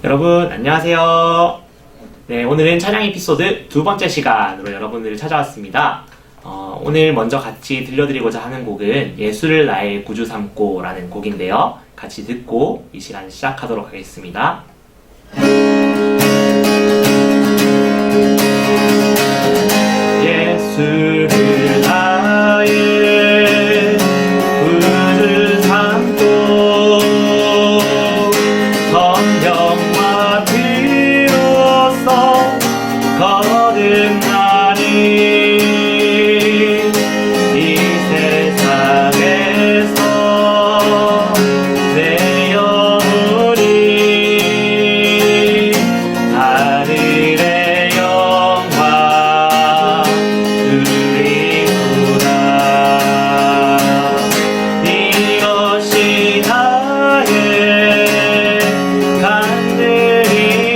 여러분 안녕하세요. 네, 오늘은 찬양 에피소드 두 번째 시간으로 여러분들을 찾아왔습니다. 오늘 먼저 같이 들려드리고자 하는 곡은 예수를 나의 구주 삼고 라는 곡인데요. 같이 듣고 이 시간 시작하도록 하겠습니다. 예수를 나의 구주 삼고 성령과 피로써 거듭나니 이 세상에서 내 영혼이 하늘의 영광 누리구나. 이것이 나의 간증이요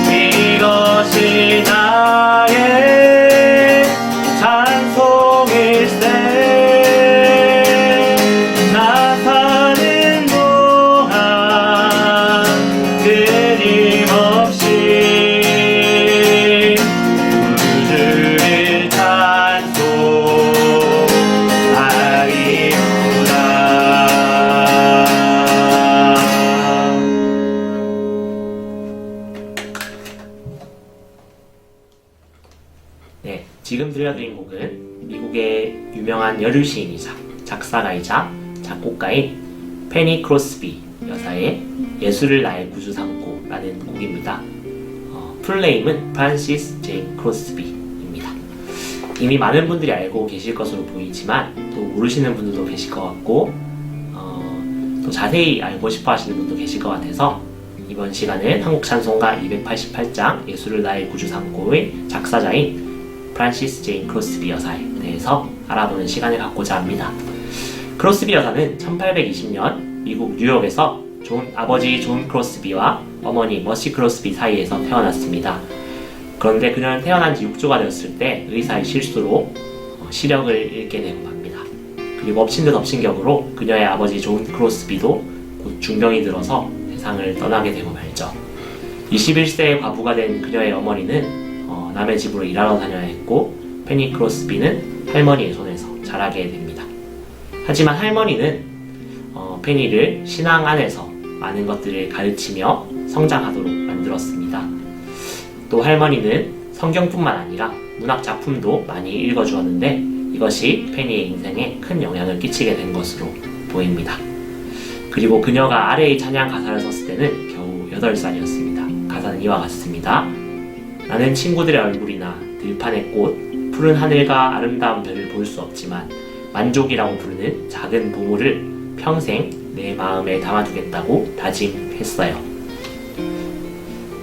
이것이 나의 찬송일세. 나 사는 동안 끊임없이 구주를 찬송하리로다. 네, 지금 들려드린 곡은 미국의 유명한 여류 시인이자 작사가이자 작곡가인 페니 크로스비 여사의 예수를 나의 구주 삼고 라는 곡입니다. 풀네임은 프란시스 제인 크로스비입니다. 이미 많은 분들이 알고 계실 것으로 보이지만 또 모르시는 분들도 계실 것 같고 또 자세히 알고 싶어 하시는 분도 계실 것 같아서 이번 시간은 한국 찬송가 288장 예수를 나의 구주 삼고의 작사자인 프란시스 제인 크로스비 여사에 대해서 알아보는 시간을 갖고자 합니다. 크로스비 여사는 1820년 미국 뉴욕에서 아버지 존 크로스비와 어머니 머시 크로스비 사이에서 태어났습니다. 그런데 그녀는 태어난 지 6주가 되었을 때 의사의 실수로 시력을 잃게 되고 맙니다. 그리고 엎친 데 덮친 격으로 그녀의 아버지 존 크로스비도 곧 중병이 들어서 세상을 떠나게 되고 말죠. 21세의 과부가 된 그녀의 어머니는 남의 집으로 일하러 다녀야 했고 페니 크로스비는 할머니의 손에서 자라게 됩니다. 하지만 할머니는 페니를 신앙 안에서 많은 것들을 가르치며 성장하도록 만들었습니다. 또 할머니는 성경뿐만 아니라 문학 작품도 많이 읽어주었는데 이것이 페니의 인생에 큰 영향을 끼치게 된 것으로 보입니다. 그리고 그녀가 아래의 찬양 가사를 썼을 때는 겨우 8살이었습니다. 가사는 이와 같습니다. 나는 친구들의 얼굴이나 들판의 꽃, 푸른 하늘과 아름다운 별을 볼 수 없지만 만족이라고 부르는 작은 보물을 평생 내 마음에 담아두겠다고 다짐했어요.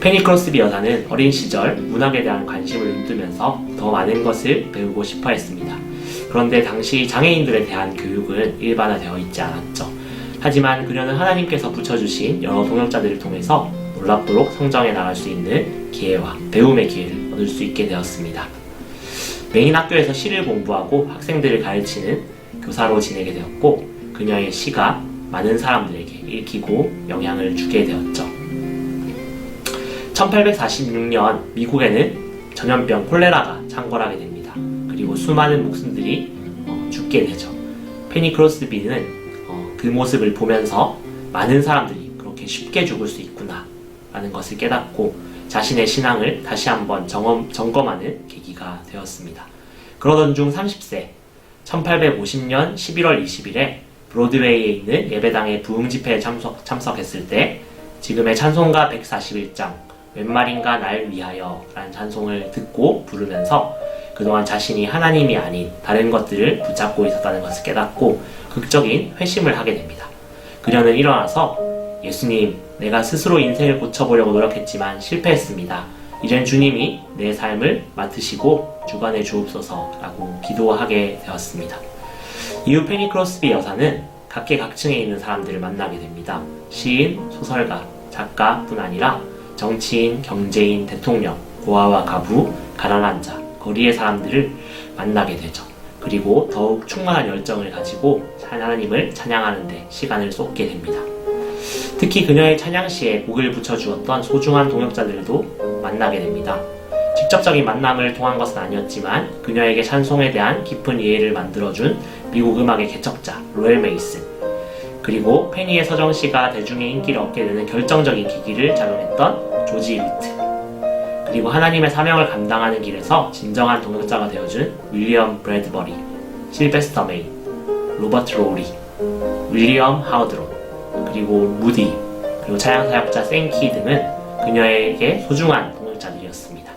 페니 크로스비 여사는 어린 시절 문학에 대한 관심을 눈뜨면서 더 많은 것을 배우고 싶어 했습니다. 그런데 당시 장애인들에 대한 교육은 일반화되어 있지 않았죠. 하지만 그녀는 하나님께서 붙여주신 여러 동역자들을 통해서 놀랍도록 성장해 나갈 수 있는 기회와 배움의 기회를 얻을 수 있게 되었습니다. 메인 학교에서 시를 공부하고 학생들을 가르치는 교사로 지내게 되었고 그녀의 시가 많은 사람들에게 읽히고 영향을 주게 되었죠. 1846년 미국에는 전염병 콜레라가 창궐하게 됩니다. 그리고 수많은 목숨들이 죽게 되죠. 페니 크로스비는 그 모습을 보면서 많은 사람들이 그렇게 쉽게 죽을 수 있구나 라는 것을 깨닫고 자신의 신앙을 다시 한번 점검하는 계기가 되었습니다. 그러던 중 30세 1850년 11월 20일에 브로드웨이에 있는 예배당의 부흥 집회에 참석했을 때 지금의 찬송가 141장 웬 말인가 날 위하여 라는 찬송을 듣고 부르면서 그동안 자신이 하나님이 아닌 다른 것들을 붙잡고 있었다는 것을 깨닫고 극적인 회심을 하게 됩니다. 그녀는 일어나서 예수님, 내가 스스로 인생을 고쳐보려고 노력했지만 실패했습니다. 이젠 주님이 내 삶을 맡으시고 주관해 주옵소서 라고 기도하게 되었습니다. 이후 페니 크로스비 여사는 각계각층에 있는 사람들을 만나게 됩니다. 시인, 소설가, 작가뿐 아니라 정치인, 경제인, 대통령, 고아와 가부, 가난한 자, 거리의 사람들을 만나게 되죠. 그리고 더욱 충만한 열정을 가지고 하나님을 찬양하는 데 시간을 쏟게 됩니다. 특히 그녀의 찬양 시에 곡을 붙여주었던 소중한 동역자들도 만나게 됩니다. 직접적인 만남을 통한 것은 아니었지만 그녀에게 찬송에 대한 깊은 이해를 만들어준 미국 음악의 개척자 로엘 메이슨, 그리고 페니의 서정시가 대중의 인기를 얻게 되는 결정적인 계기를 작용했던 조지 루트, 그리고 하나님의 사명을 감당하는 길에서 진정한 동역자가 되어준 윌리엄 브래드버리, 실베스터 메인, 로버트 로리, 윌리엄 하우드론, 그리고 무디, 그리고 찬양사역자 생키 등은 그녀에게 소중한 동역자들이었습니다.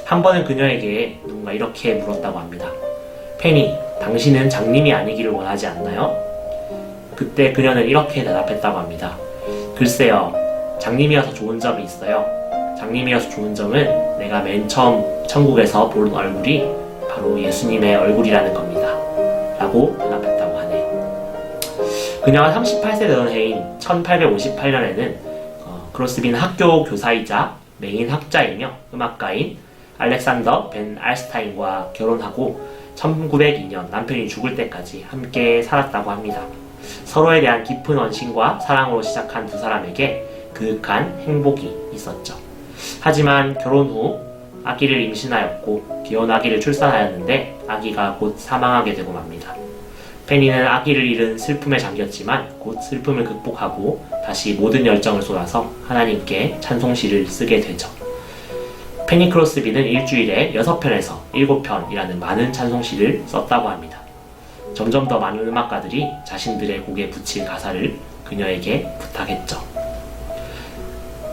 한 번은 그녀에게 누군가 이렇게 물었다고 합니다. 페니, 당신은 장님이 아니기를 원하지 않나요? 그때 그녀는 이렇게 대답했다고 합니다. 글쎄요, 장님이어서 좋은 점이 있어요. 장님이어서 좋은 점은 내가 맨 처음 천국에서 본 얼굴이 바로 예수님의 얼굴이라는 겁니다. 라고 대답했다고 하네요. 그녀가 38세 되던 해인 1858년에는 크로스비는 학교 교사이자 메인 학자이며 음악가인 알렉산더 벤 알스타인과 결혼하고 1902년 남편이 죽을 때까지 함께 살았다고 합니다. 서로에 대한 깊은 원신과 사랑으로 시작한 두 사람에게 그윽한 행복이 있었죠. 하지만 결혼 후 아기를 임신하였고 귀여운 아기를 출산하였는데 아기가 곧 사망하게 되고 맙니다. 페니는 아기를 잃은 슬픔에 잠겼지만 곧 슬픔을 극복하고 다시 모든 열정을 쏟아서 하나님께 찬송시를 쓰게 되죠. 페니 크로스비는 일주일에 6편에서 7편이라는 많은 찬송시를 썼다고 합니다. 점점 더 많은 음악가들이 자신들의 곡에 붙일 가사를 그녀에게 부탁했죠.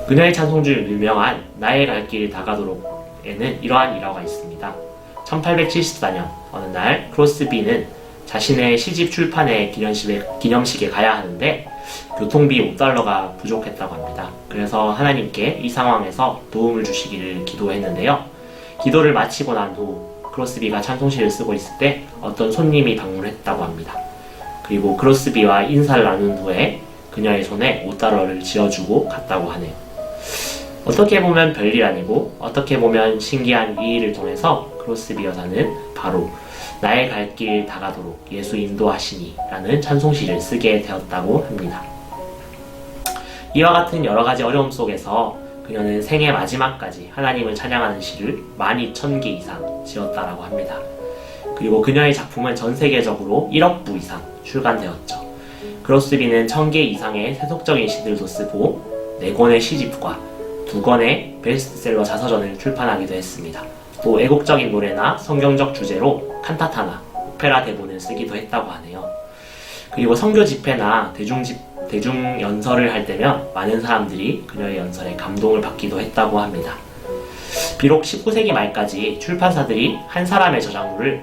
그녀의 찬송 중 유명한 나의 갈 길 다가도록에는 이러한 일화가 있습니다. 1874년 어느 날 크로스비는 자신의 시집 출판의 기념식에 가야 하는데 교통비 $5가 부족했다고 합니다. 그래서 하나님께 이 상황에서 도움을 주시기를 기도했는데요. 기도를 마치고 난 후 크로스비가 찬송시를 쓰고 있을 때 어떤 손님이 방문했다고 합니다. 그리고 크로스비와 인사를 나눈 후에 그녀의 손에 $5를 쥐어주고 갔다고 하네요. 어떻게 보면 별일 아니고 어떻게 보면 신기한 이 일을 통해서 크로스비 여사는 바로 나의 갈 길 다가도록 예수 인도하시니 라는 찬송시를 쓰게 되었다고 합니다. 이와 같은 여러가지 어려움 속에서 그녀는 생애 마지막까지 하나님을 찬양하는 시를 12,000개 이상 지었다라고 합니다. 그리고 그녀의 작품은 전 세계적으로 1억 부 이상 출간되었죠. 크로스비는 1000개 이상의 세속적인 시들도 쓰고 4권의 시집과 2권의 베스트셀러 자서전을 출판하기도 했습니다. 또 애국적인 노래나 성경적 주제로 칸타타나 오페라 대본을 쓰기도 했다고 하네요. 그리고 선교 집회나 대중 연설을 할 때면 많은 사람들이 그녀의 연설에 감동을 받기도 했다고 합니다. 비록 19세기 말까지 출판사들이 한 사람의 저작물을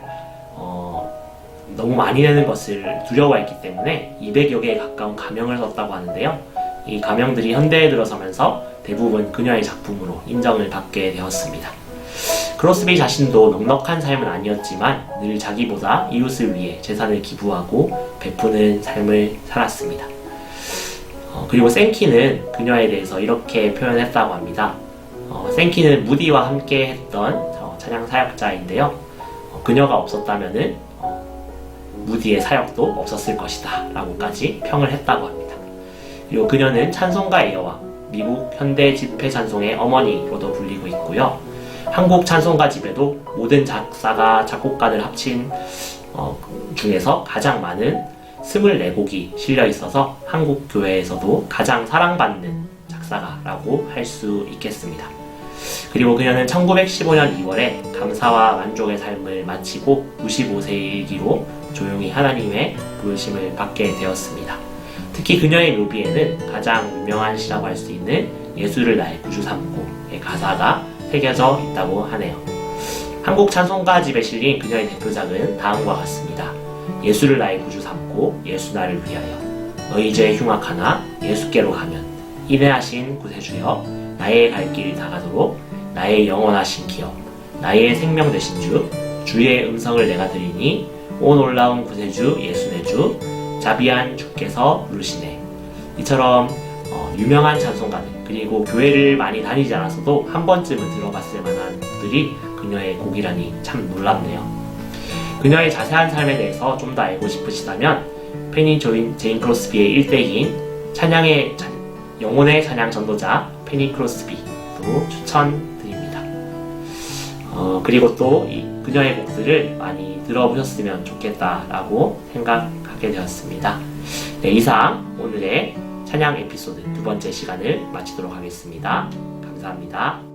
너무 많이 내는 것을 두려워했기 때문에 200여 개에 가까운 가명을 썼다고 하는데요. 이 가명들이 현대에 들어서면서 대부분 그녀의 작품으로 인정을 받게 되었습니다. 크로스비 자신도 넉넉한 삶은 아니었지만 늘 자기보다 이웃을 위해 재산을 기부하고 베푸는 삶을 살았습니다. 그리고 생키는 그녀에 대해서 이렇게 표현했다고 합니다. 생키는 무디와 함께 했던 찬양 사역자인데요. 그녀가 없었다면은 무디의 사역도 없었을 것이다 라고까지 평을 했다고 합니다. 그리고 그녀는 찬송가의 여왕, 미국 현대 집회 찬송의 어머니로도 불리고 있고요. 한국 찬송가 집에도 모든 작사가 작곡가들 합친 중에서 가장 많은 24곡이 실려 있어서 한국 교회에서도 가장 사랑받는 작사가라고 할 수 있겠습니다. 그리고 그녀는 1915년 2월에 감사와 만족의 삶을 마치고 95세의 일기로 조용히 하나님의 부르심을 받게 되었습니다. 특히 그녀의 묘비에는 가장 유명한 시라고 할 수 있는 예수를 나의 구주 삼고의 가사가 새겨져 있다고 하네요. 한국 찬송가 집에 실린 그녀의 대표작은 다음과 같습니다. 예수를 나의 구주 삼고 예수 나를 위하여 너희 죄 흉악하나 예수께로 가면 인내하신 구세주여 나의 갈 길 다가도록 나의 영원하신 기업 나의 생명 되신 주 주의 음성을 내가 들으니 오 놀라운 구세주 예수 내 주 자비한 주께서 부르시네. 이처럼 유명한 찬송가들 그리고 교회를 많이 다니지 않았어도 한 번쯤은 들어봤을 만한 곡들이 그녀의 곡이라니 참 놀랍네요. 그녀의 자세한 삶에 대해서 좀 더 알고 싶으시다면 페니 제인 크로스비의 일대기인 영혼의 찬양 전도자 페니 크로스비도 추천드립니다. 그리고 또 그녀의 곡들을 많이 들어보셨으면 좋겠다라고 생각하게 되었습니다. 네, 이상 오늘의 찬양 에피소드 두 번째 시간을 마치도록 하겠습니다. 감사합니다.